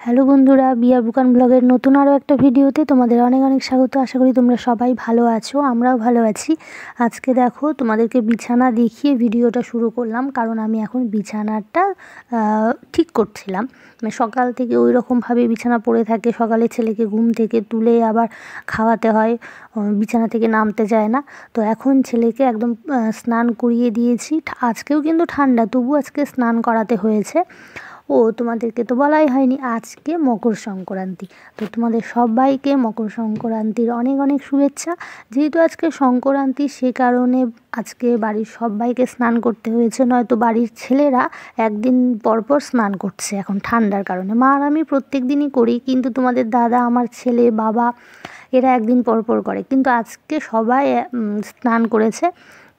Hello বন্ধুরা, বিয়ার বুকান ব্লগের নতুন আরও একটা ভিডিওতে তোমাদের অনেক অনেক স্বাগত। আশা করি তোমরা সবাই ভালো আছো, আমরাও ভালো আছি। আজকে দেখো তোমাদেরকে বিছানা দেখিয়ে ভিডিওটা শুরু করলাম, কারণ আমি এখন বিছানাটা ঠিক করছিলাম। মানে সকাল থেকে ওই রকমভাবে বিছানা পড়ে থাকে, সকালে ছেলেকে ঘুম থেকে তুলে আবার খাওয়াতে হয়, বিছানা থেকে নামতে চায় না। তো এখন ছেলেকে একদম স্নান করিয়ে দিয়েছি। আজকেও কিন্তু ঠান্ডা, তবু আজকে স্নান করাতে হয়েছে। তোমাদেরকে তো বলাই হয়নি, আজকে মকর সংক্রান্তি। তো তোমাদের সবাইকে মকর সংক্রান্তির অনেক অনেক শুভেচ্ছা। যেহেতু আজকে সংক্রান্তি, সে কারণে আজকে বাড়ির সবাইকে স্নান করতে হয়েছে, নয়তো বাড়ির ছেলেরা একদিন পর পর স্নান করছে এখন ঠান্ডার কারণে। মা আর আমি প্রত্যেক দিনই করি, কিন্তু তোমাদের দাদা, আমার ছেলে, বাবা এরা একদিন পর পর করে, কিন্তু আজকে সবাই স্নান করেছে।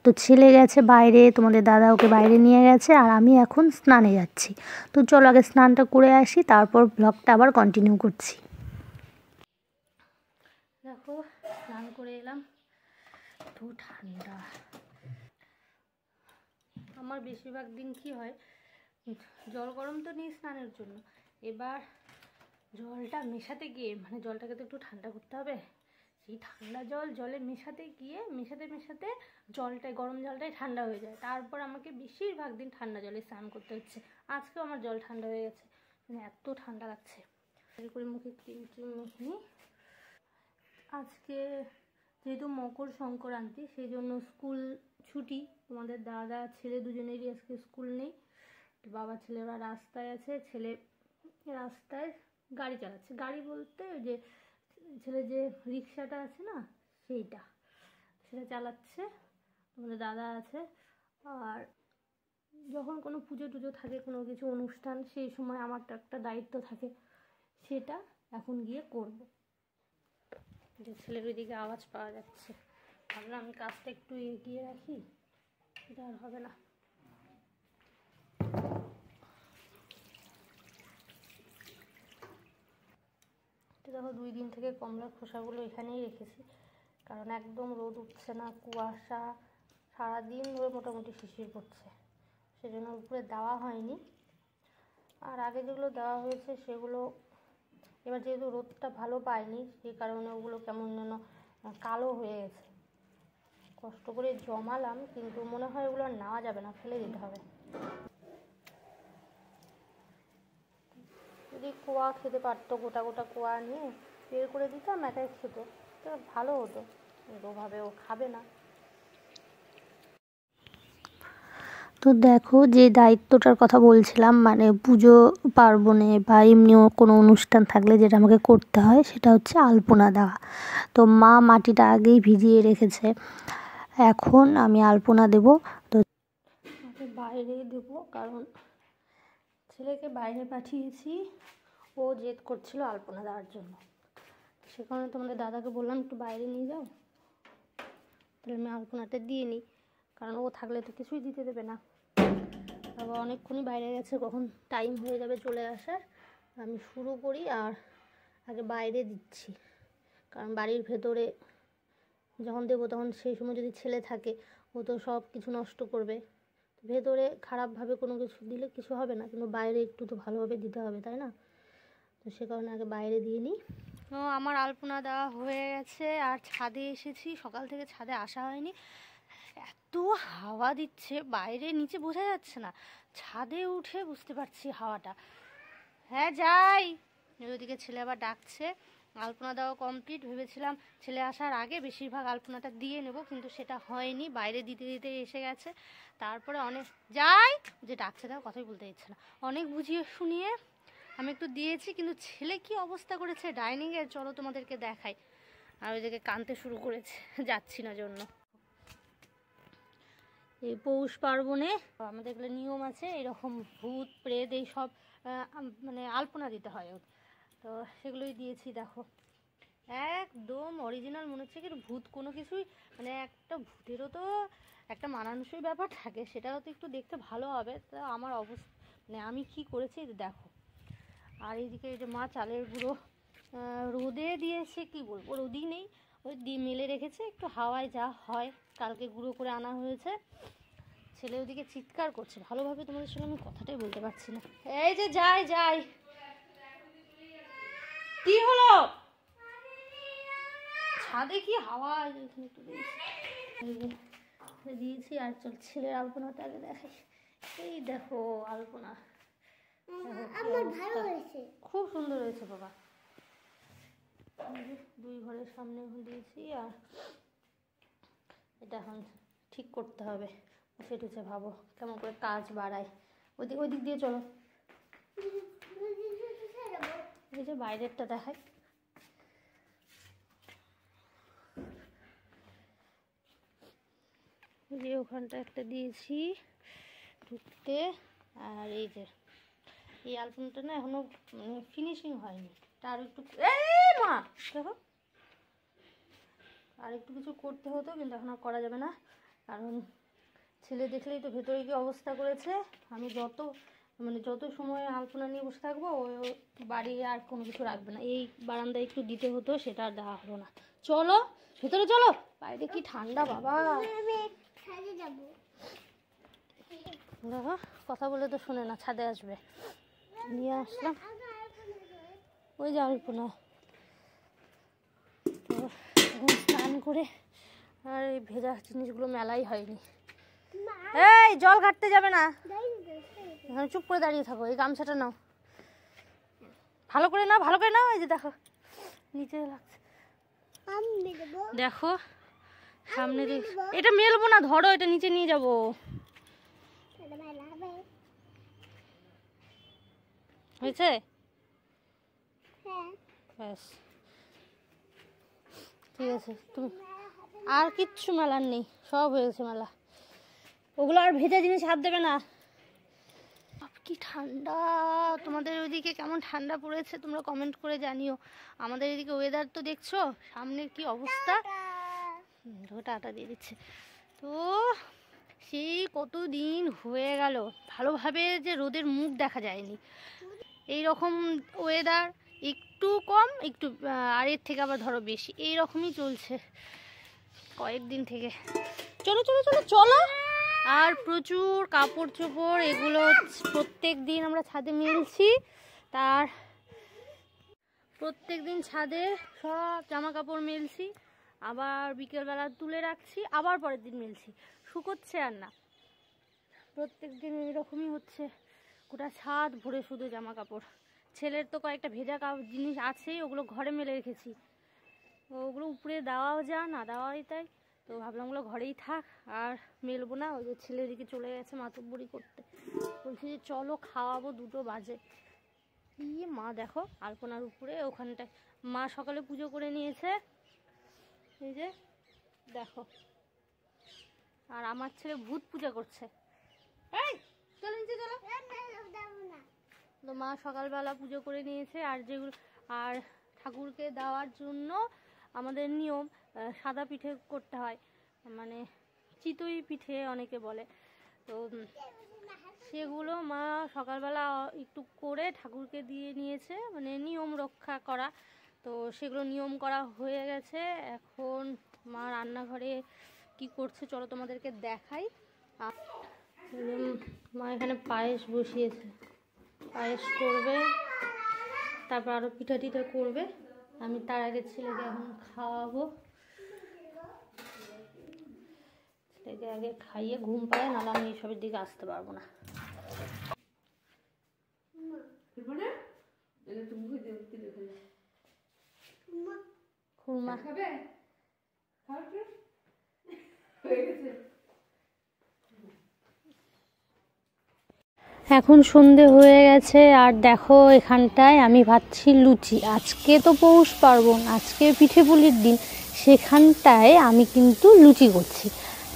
তো ছেলে গেছে বাইরে, তোমাদের দাদা ওকে বাইরে নিয়ে গেছে, আর আমি এখন স্নানে যাচ্ছি। তো চলো আগে স্নানটা করে আসি, তারপর ব্লগটা আবার কন্টিনিউ করছি। দেখো স্নান করে এলাম, তো ঠান্ডা। আমার বেশিরভাগ দিন কি হয়, জল গরম তো নেই স্নানের জন্য, এবার জলটা মেশাতে গিয়ে, মানে জলটাকে তো একটু ঠান্ডা করতে হবে, সেই ঠান্ডা জলে মেশাতে গিয়ে মেশাতে জলটাই, গরম জলটাই ঠান্ডা হয়ে যায়। তারপর আমাকে বেশিরভাগ দিন ঠান্ডা জলে স্নান করতে হচ্ছে। আজকেও আমার জল ঠান্ডা হয়ে গেছে, মানে এত ঠান্ডা লাগছে। করে মুখে ক্রিম মেখে নিই। আজকে যেহেতু মকর সংক্রান্তি, সেই জন্য স্কুল ছুটি। তোমাদের দাদা ছেলে দুজনেরই আজকে স্কুল নেই। বাবা ছেলেরা রাস্তায় আছে, ছেলে রাস্তায় গাড়ি চালাচ্ছে। গাড়ি বলতে ওই যে ছেলে যে রিক্সাটা আছে না, সেটা চালাচ্ছে। আমাদের দাদা আছে। আর যখন কোনো পুজো টুজো থাকে, কোনো কিছু অনুষ্ঠান, সেই সময় আমার তো একটা দায়িত্ব থাকে, সেটা এখন গিয়ে করব। যে ছেলের ওইদিকে আওয়াজ পাওয়া যাচ্ছে, ভাবলাম আমি কাজটা একটু এগিয়ে রাখি, এটা আর হবে না। দেখো 2 দিন থেকে কমলার খোসাগুলো এখানেই রেখেছি, কারণ একদম রোদ উঠছে না, কুয়াশা, সারাদিন ধরে মোটামুটি শিশির পড়ছে, সেজন্য উপরে দেওয়া হয়নি। আর আগে যেগুলো দেওয়া হয়েছে সেগুলো এবার যেহেতু রোদটা ভালো পায়নি, সেই কারণে ওগুলো কেমন যেন কালো হয়ে গেছে। কষ্ট করে জমালাম, কিন্তু মনে হয় ওগুলো আর নেওয়া যাবে না, ফেলে দিতে হবে। যদি কোয়া খেতে পারতো, গোটা গোটা কোয়া নিয়ে বের করে দিতাম, একাই খেত, তো ভালো হতো। ওভাবে ও খাবে না। তো দেখো, যে দায়িত্বটার কথা বলছিলাম, মানে পুজো পার্বণে বা এমনিও কোনো অনুষ্ঠান থাকলে যেটা আমাকে করতে হয়, সেটা হচ্ছে আলপনা দেওয়া। তো মা মাটিটা আগেই ভিজিয়ে রেখেছে, এখন আমি আলপনা দেব। তো বাইরে দেব, কারণ ছেলেকে বাইরে পাঠিয়েছি, ও জেদ করছিল আলপনা দেওয়ার জন্য। সে কারণে তোমাদের দাদাকে বললাম একটু বাইরে নিয়ে যাও, তাহলে আমি আলপনাটা দিয়ে নিই, কারণ ও থাকলে তো কিছুই দিতে দেবে না। আবার অনেকক্ষণই বাইরে গেছে, কখন টাইম হয়ে যাবে চলে আসার। আমি শুরু করি আর আগে বাইরে দিচ্ছি, কারণ বাড়ির ভেতরে যখন দেবো তখন সেই সময় যদি ছেলে থাকে, ও তো সব কিছু নষ্ট করবে। ভেতরে খারাপভাবে কোনো কিছু দিলে কিছু হবে না, কিন্তু বাইরে একটু তো ভালোভাবে দিতে হবে, তাই না? তো সে কারণে আগে বাইরে দিয়ে নিই। তো আমার আলপনা দেওয়া হয়ে গেছে, আর ছাদে এসেছি। সকাল থেকে ছাদে আসা হয়নি, এত হাওয়া দিচ্ছে বাইরে, নিচে বোঝা যাচ্ছে না, ছাদে উঠে বুঝতে পারছি হাওয়াটা। হ্যাঁ যাই। ওইদিকে ছেলে আবার ডাকছে। আলপনা দেওয়া কমপ্লিট, ভেবেছিলাম ছেলে আসার আগে বেশিরভাগ আলপনাটা দিয়ে নেব, কিন্তু সেটা হয়নি, বাইরে দিতে দিতে এসে গেছে। তারপরে অনেক যাই, যে ডাকছে তাও কথাই বলতে ইচ্ছে না, অনেক বুঝিয়ে শুনিয়ে আমি একটু দিয়েছি, কিন্তু ছেলে কি অবস্থা করেছে ডাইনিংয়ে, চলো তোমাদেরকে দেখাই। আর ওইদিকে কাঁদতে শুরু করেছে, যাচ্ছি না জন্য। এই পৌষ পার্বণে আমাদের এগুলো নিয়ম আছে, এরকম ভূত প্রেত এই সব মানে আলপনা দিতে হয়, তো সেগুলোই দিয়েছি। দেখো একদম অরিজিনাল মনে হচ্ছে কি ভূত কোনো কিছুই, মানে একটা ভূতেরও তো একটা মানানসই ব্যাপার থাকে, সেটাও তো একটু দেখতে ভালো হবে। তা আমার অবস্থা, মানে আমি কি করেছি দেখো। আর এইদিকে এই যে মা চালের গুঁড়ো রোদে দিয়েছে, কি বলবো, রোদই নেই, ওই দিয়ে মেলে রেখেছে, একটু হাওয়ায় যা হয়। কালকে গুঁড়ো করে আনা হয়েছে। ছেলে ওদিকে চিৎকার করছে, ভালোভাবে তোমাদের সঙ্গে আমি কথাটাই বলতে পারছি না। এই যে যাই কি হলো? ছাদে কি হাওয়া দিয়েছি। আর চল ছেলের আলপনাটা আগে দেখাই। এই দেখো আলপনা, খুব সুন্দর হয়েছে বাবা। দুই ঘরের সামনে দিয়েছি। আর এটা এখন ঠিক করতে হবে, সেটুছে ভাবো কেমন করে কাজ বাড়ায়। ওই দিক দিয়ে চলো, এই যে বাইরেরটা দেখাই। যে ওখানটা একটা দিয়েছি ঢুকতে। আর এই যে এই আলপনাটা না এখনো ফিনিশিং হয়নি, তা আর একটু মা দেখো আর একটু কিছু করতে হতো, কিন্তু এখন আর করা যাবে না, কারণ ছেলে দেখলেই তো ভেতরে কি অবস্থা করেছে। আমি যত সময় আলপনা নিয়ে বসে থাকবো ওই বাড়ি আর কোনো কিছু রাখবে না। এই বারান্দায় একটু দিতে হতো, সেটা আর দেওয়া হলো না। চলো ভেতরে চলো, বাইরে কি ঠান্ডা বাবা। দেখো কথা বলে তো শোনে না, ছাদে আসবে। নিয়ে আসলাম ওই যে আলপনা। তো এখন স্নান করে, আর এই ভেজা জিনিসগুলো মেলাই হয়নি। এই জল ঘাটতে যাবে না, এখানে চুপ করে দাঁড়িয়ে থাকো। এই গামছাটা নাও, ভালো করে নাও, ভালো করে নাও। এই যে দেখো নিচে লাগছে, দেখো সামনে দেখ। এটা মেলবো না, ধরো এটা নিচে নিয়ে যাবো। হয়েছে ব্যাস, ঠিক আছে। তুমি আর কিচ্ছু মেলার নেই, সব হয়েছে মেলা। ওগুলো আর ভেজা জিনিস হাত দেবে না। কি ঠান্ডা, তোমাদের ওইদিকে কেমন ঠান্ডা পড়েছে তোমরা কমেন্ট করে জানিও। আমাদের এদিকে ওয়েদার তো দেখছো সামনের কি অবস্থা। টাটা দিয়ে দিচ্ছে। তো সেই কতদিন হয়ে গেল ভালোভাবে যে রোদের মুখ দেখা যায়নি। এই রকম ওয়েদার, একটু কম একটু আর এর থেকে আবার ধরো বেশি, এই রকমই চলছে কয়েকদিন থেকে। চলো চলো চলো চলো। আর প্রচুর কাপড় চোপড়, এগুলো প্রত্যেক দিন আমরা ছাদে মেলছি। তার প্রত্যেক দিন ছাদে সব জামা কাপড় মেলছি, আবার বিকেলবেলা তুলে রাখছি, আবার পরের দিন মেলছি, শুকোচ্ছে আর না। প্রত্যেক দিন এরকমই হচ্ছে, গোটা ছাদ ভরে শুধু জামা কাপড়। ছেলের তো কয়েকটা ভেজা জিনিস আছেই, ওগুলো ঘরে মেলে রেখেছি। ওগুলো উপরে দেওয়াও যা না দেওয়াই তাই, তো ভাবলাম ওগুলো ঘরেই থাক, আর মেলবো না। ওই যে ছেলের দিকে চলে গেছে মাতব্বরি করতে, বলছি যে চলো খাওয়াবো, 2টো বাজে। ইয়ে মা দেখো আলপনার উপরে ওখানটায় মা সকালে পুজো করে নিয়েছে, এই যে দেখো। আর আমার ছেলে ভূত পূজা করছে। এই চলো নিচে চলো। তো মা সকালবেলা পুজো করে নিয়েছে। আর যেগুলো আর ঠাকুরকে দেওয়ার জন্য আমাদের নিয়ম সাদা পিঠে করতে হয়, মানে চিতই পিঠে অনেকে বলে। তো সেগুলো মা সকালবেলা একটু করে ঠাকুরকে দিয়ে নিয়েছে, মানে নিয়ম রক্ষা করা। তো সেগুলো নিয়ম করা হয়ে গেছে। এখন মা রান্নাঘরে কি করছে চলো তোমাদেরকে দেখাই। মা এখানে পায়েস বসিয়েছে, পায়েস করবে, তারপর আরও পিঠা টিঠা করবে। আমি তার আগে ছেলেকে এখন খাওয়াবো, ছেলেকে আগে খাইয়ে ঘুম পাড়ায়, নাহলে আমি এইসবের দিকে আসতে পারবো না। খুরমা এখন সন্ধে হয়ে গেছে। আর দেখো এখানটায় আমি ভাবছি লুচি, আজকে তো পৌষ পার্বণ, আজকে পিঠে পুলির দিন, সেখানটায় আমি কিন্তু লুচি করছি।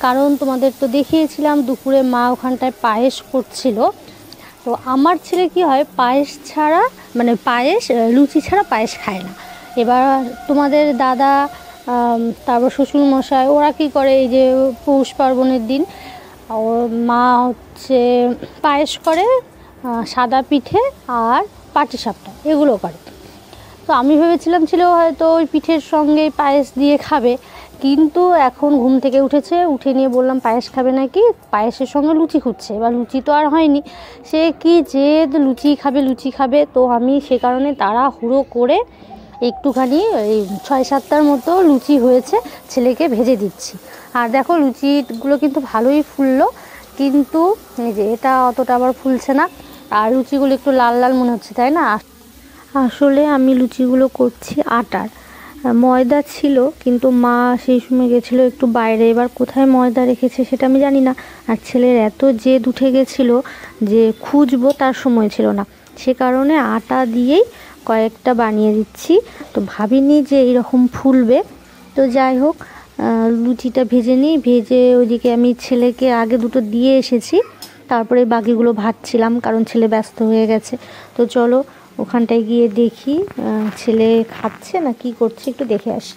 কারণ তোমাদের তো দেখিয়েছিলাম দুপুরে মা ওখানটায় পায়েস করছিল। তো আমার ছেলে কি হয়, পায়েস ছাড়া মানে লুচি ছাড়া পায়েস খায় না। এবার তোমাদের দাদা তারপর শ্বশুরমশাই ওরা কী করে, এই যে পৌষ পার্বণের দিন ওর মা হচ্ছে পায়েস করে, সাদা পিঠে আর পাটিসাপটা এগুলো করে। তো আমি ভেবেছিলাম ছেলেও হয়তো ওই পিঠের সঙ্গে পায়েস দিয়ে খাবে, কিন্তু এখন ঘুম থেকে উঠেছে, উঠে নিয়ে বললাম পায়েস খাবে নাকি, পায়েসের সঙ্গে লুচি খুঁজছে। এবার লুচি তো আর হয়নি, সে কি জেদ লুচি খাবে লুচি খাবে। তো আমি সে কারণে তাড়াহুড়ো করে একটুখানি এই 6-7টার মতো লুচি হয়েছে, ছেলেকে ভেজে দিচ্ছি। আর দেখো লুচিগুলো কিন্তু ভালোই ফুললো, কিন্তু এই যে এটা অতটা আবার ফুলছে না। আর লুচিগুলো একটু লাল লাল মনে হচ্ছে, তাই না? আসলে আমি লুচিগুলো করছি আটার, ময়দা ছিল কিন্তু মা সেই সময় গেছিলো একটু বাইরে, এবার কোথায় ময়দা রেখেছে সেটা আমি জানি না। আর ছেলের এত জেদ উঠে গেছিলো যে খুঁজবো তার সময় ছিল না, সে কারণে আটা দিয়েই কয়েকটা বানিয়ে দিচ্ছি। তো ভাবিনি যে এইরকম ফুলবে। তো যাই হোক, লুচিটা ভেজে নিই, ভেজে ওইদিকে আমি ছেলেকে আগে দুটো দিয়ে এসেছি, তারপরে বাকিগুলো ভাজছিলাম কারণ ছেলে ব্যস্ত হয়ে গেছে। তো চলো ওখানটায় গিয়ে দেখি ছেলে খাচ্ছে না কি করছে, একটু দেখে আসি।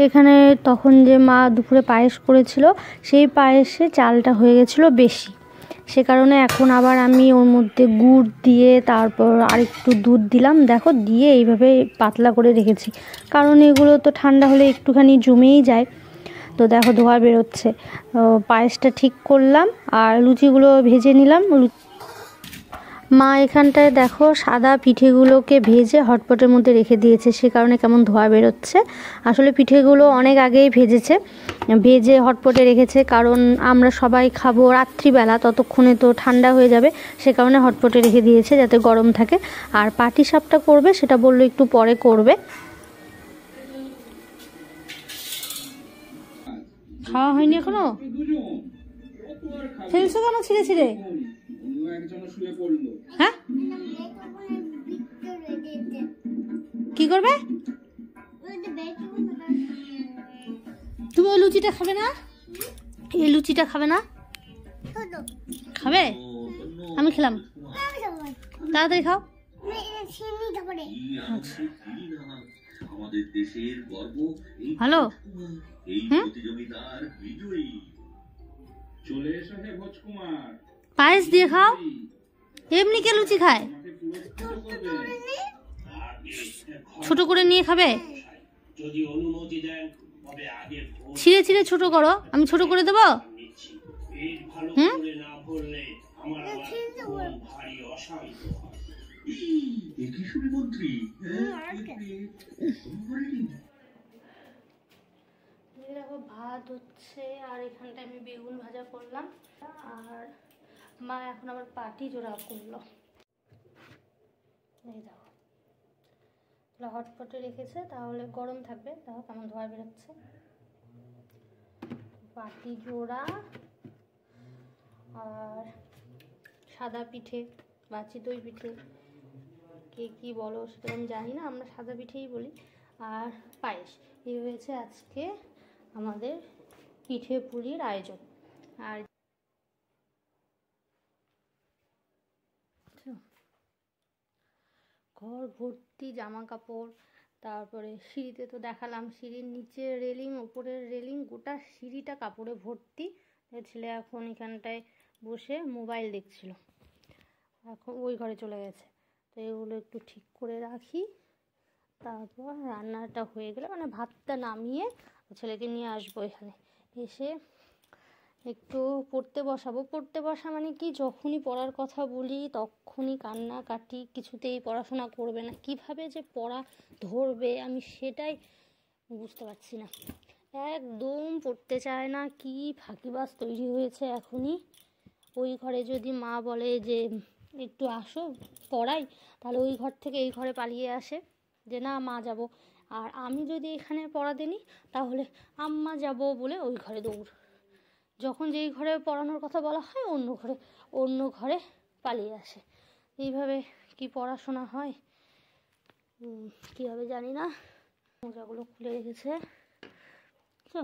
এখানে তখন যে মা দুপুরে পায়েস করেছিল সেই পায়েসে চালটা হয়ে গেছিলো বেশি, সে কারণে এখন আবার আমি ওর মধ্যে গুড় দিয়ে তারপর আরেকটু দুধ দিলাম, দেখো দিয়ে এইভাবে পাতলা করে রেখেছি, কারণ এগুলো তো ঠান্ডা হলে একটুখানি জমেই যায়। তো দেখো ধোয়া বেরোচ্ছে। পায়েসটা ঠিক করলাম আর লুচিগুলো ভেজে নিলাম। মা এখানটায় দেখো সাদা পিঠেগুলোকে ভেজে হটপটের মধ্যে রেখে দিয়েছে, সে কারণে কেমন ধোয়া বেরোচ্ছে। আসলে পিঠেগুলো অনেক আগেই ভেজেছে, ভেজে হটপটে রেখেছে, কারণ আমরা সবাই খাবো রাত্রিবেলা, ততক্ষণে তো ঠান্ডা হয়ে যাবে, সে কারণে হটপটে রেখে দিয়েছে যাতে গরম থাকে। আর পাটিসাপটা করবে সেটা বললো একটু পরে করবে। খাওয়া হয়নি এখনো? ফেলছো কেন ছিঁড়ে ছিঁড়ে? হ্যাঁ কি করবে? তুমি ওই লুচিটা খাবে না? এই লুচিটা খাবে না? খাবে? আমি খেলাম, তাড়াতাড়ি খাও। ভালো। পায়েস দিয়ে খাও, এমনি কে লুচি খায়? ছোট করে নিয়ে খাবে? ছিঁড়ে ছিঁড়ে ছোট করো, আমি ছোট করে দেবো। হুম, ভাত হচ্ছে আর এখানটায় আমি বেগুন ভাজা করলাম, আর মা এখন আবার পাটি জোড়া করলো। এই দেখো হটপটে রেখেছে, তাহলে গরম থাকবে। দেখো কেমন ধোয়া বেরোচ্ছে। পাটি জোড়া আর সাদা পিঠে বা চিতই পিঠে, কে কি বলো সেটা আমি জানি না, আমরা সাদা পিঠেই বলি। আর পায়েস, এই হয়েছে আজকে আমাদের পিঠে পুলির আয়োজন। আর ঘর ভর্তি জামা কাপড়, তারপরে সিঁড়িতে তো দেখালাম, সিঁড়ির নিচে রেলিং, ওপরের রেলিং, গোটা সিঁড়িটা কাপড়ে ভর্তি। ছেলে এখন এখানটায় বসে মোবাইল দেখছিল, এখন ওই ঘরে চলে গেছে। তো এগুলো একটু ঠিক করে রাখি, তারপর রান্নাটা হয়ে গেলে মানে ভাতটা নামিয়ে ছেলেকে নিয়ে আসবো এখানে, এসে একটু পড়তে বসাবো। পড়তে বসা মানে কি, যখনই পড়ার কথা বলি তখনই কান্নাকাটি, কিছুতেই পড়াশোনা করবে না, কিভাবে যে পড়া ধরবে আমি সেটাই বুঝতে পারছি না, একদম পড়তে চায় না। কি ফাঁকিবাজ তৈরি হয়েছে এখনই। ওই ঘরে যদি মা বলে যে একটু আসো পড়াই, তাহলে ওই ঘর থেকে এই ঘরে পালিয়ে আসে যে না মা যাব। আর আমি যদি এখানে পড়াতে নিই তাহলে আম্মা যাব বলে ওই ঘরে দৌড়, যখন যেই ঘরে পড়ানোর কথা বলা হয় অন্য ঘরে পালিয়ে আসে। এইভাবে কি পড়াশোনা হয় কীভাবে জানি না। মোজাগুলো খুলে রেখেছে, তো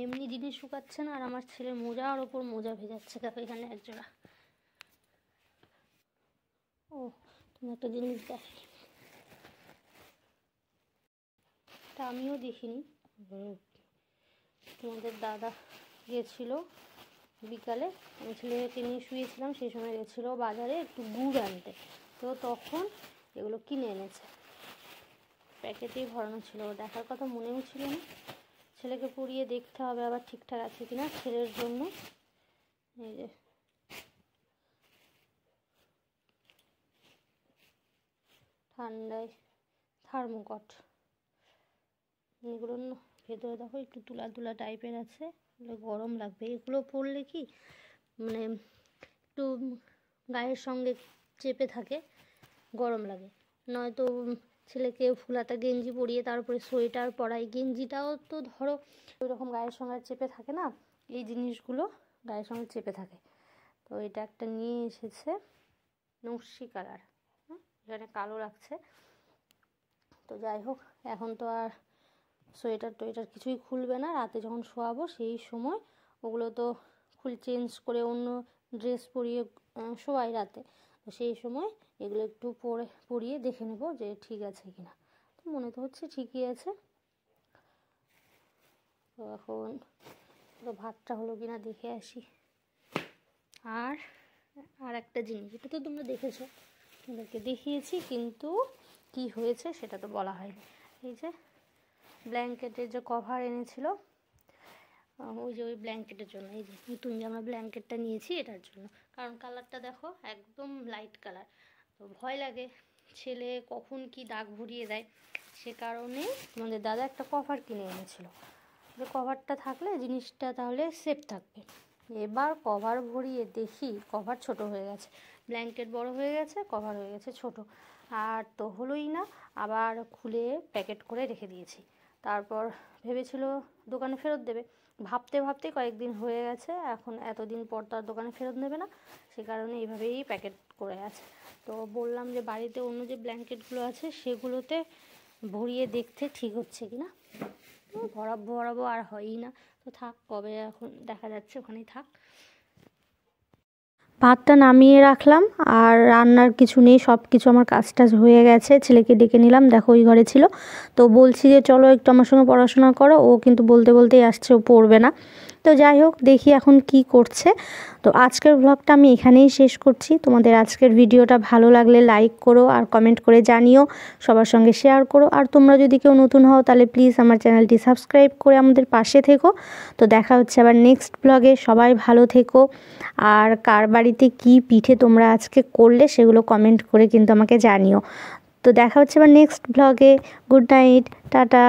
এমনি জিনিস শুকাচ্ছে না, আর আমার ছেলে মোজার ওপর মোজা ভেজাচ্ছে। দেখো এখানে একজোড়া। ও তুমি একটা জিনিস দেখাই, তা আমিও দেখিনি। তোমাদের দাদা গেছিলো বিকালে, আমি ছেলেকে নিয়ে শুয়েছিলাম, সেই সময় গেছিলো বাজারে একটু গুড় আনতে, তো তখন এগুলো কিনে এনেছে। প্যাকেটেই ভরানো ছিল, দেখার কথা মনেও ছিল না। ছেলেকে পরিয়ে দেখতে হবে আবার ঠিকঠাক আছে কিনা ছেলের জন্য। এই যে ঠান্ডায় থার্মোকট, এগুলো ভেতরে দেখো একটু তুলা তুলা টাইপের আছে, গরম লাগবে। এগুলো পরলে কি মানে একটু গায়ের সঙ্গে চেপে থাকে, গরম লাগে। নয়তো ছেলেকে ফুলাতা গেঞ্জি পরিয়ে তারপরে সোয়েটার পরাই, গেঞ্জিটাও তো ধরো ওই রকম গায়ের সঙ্গে চেপে থাকে না, এই জিনিসগুলো গায়ের সঙ্গে চেপে থাকে। তো এটা একটা নিয়ে এসেছে নকশি কালার, এখানে কালো লাগছে। তো যাই হোক, এখন তো আর সোয়েটার টোয়েটার কিছুই খুলবে না, রাতে যখন শোয়াবো সেই সময় ওগুলো তো চেঞ্জ করে অন্য ড্রেস পরিয়ে শোয়াই রাতে। তো সেই সময় এগুলো একটু পরিয়ে দেখে নেব যে ঠিক আছে কিনা। তো মনে তো হচ্ছে ঠিকই আছে। তো এখন তো ভাতটা হলো কিনা দেখে আসি। আর একটা জিনিস, এটা তো তোমরা দেখেছো, তোমাদেরকে দেখিয়েছি, কিন্তু কি হয়েছে সেটা তো বলা হয়নি। এই যে ব্ল্যাঙ্কেটের যে কভার এনেছিল, ওই যে ওই ব্ল্যাঙ্কেটের জন্য, এই যে নতুন যে আমরা ব্ল্যাঙ্কেটটা নিয়েছি এটার জন্য, কারণ কালারটা দেখো একদম লাইট কালার। তো ভয় লাগে ছেলে কখন কি দাগ ভরিয়ে দেয়, সে কারণে আমাদের দাদা একটা কভার কিনে এনেছিল, যে কভারটা থাকলে জিনিসটা তাহলে সেফ থাকবে। এবার কভার ভরিয়ে দেখি কভার ছোট হয়ে গেছে, ব্ল্যাঙ্কেট বড় হয়ে গেছে, কভার হয়ে গেছে ছোট। আর তো হলোই না, আবার খুলে প্যাকেট করে রেখে দিয়েছি। তারপর ভেবেছিল দোকানে ফেরত দেবে, ভাবতে ভাবতে কয়েকদিন হয়ে গেছে, এখন এতদিন পর তো আর দোকানে ফেরত নেবে না, সে কারণে এইভাবেই প্যাকেট করে আছে। তো বললাম যে বাড়িতে অন্য যে ব্ল্যাঙ্কেটগুলো আছে সেগুলোতে ভরিয়ে দেখতে ঠিক হচ্ছে কি না। ভরাবো আর হয়ই না, তো থাক, কবে এখন দেখা যাচ্ছে ওখানেই থাক। ভাতটা নামিয়ে রাখলাম, আর রান্নার কিছু নেই, সব কিছু আমার কাজ টাজ হয়ে গেছে। ছেলেকে ডেকে নিলাম, দেখো ওই ঘরে ছিল। তো বলছি যে চলো একটু আমার সঙ্গে পড়াশোনা করো, ও কিন্তু বলতে বলতেই আসছে ও পড়বে না। তো যাই হোক, দেখি এখন কি করছে। তো আজকের ব্লগটা আমি এখানেই শেষ করছি। তোমাদের আজকের ভিডিওটা ভালো লাগলে লাইক করো আর কমেন্ট করে জানিও, সবার সঙ্গে শেয়ার করো। আর তোমরা যদি কেউ নতুন হও তাহলে প্লিজ আমার চ্যানেলটি সাবস্ক্রাইব করে আমাদের পাশে থেকো। তো দেখা হচ্ছে আবার নেক্সট ব্লগে, সবাই ভালো থেকো। আর কার বাড়িতে কী পিঠে তোমরা আজকে করলে সেগুলো কমেন্ট করে কিন্তু আমাকে জানিও। তো দেখা হচ্ছে আবার নেক্সট ব্লগে। Good night, tata.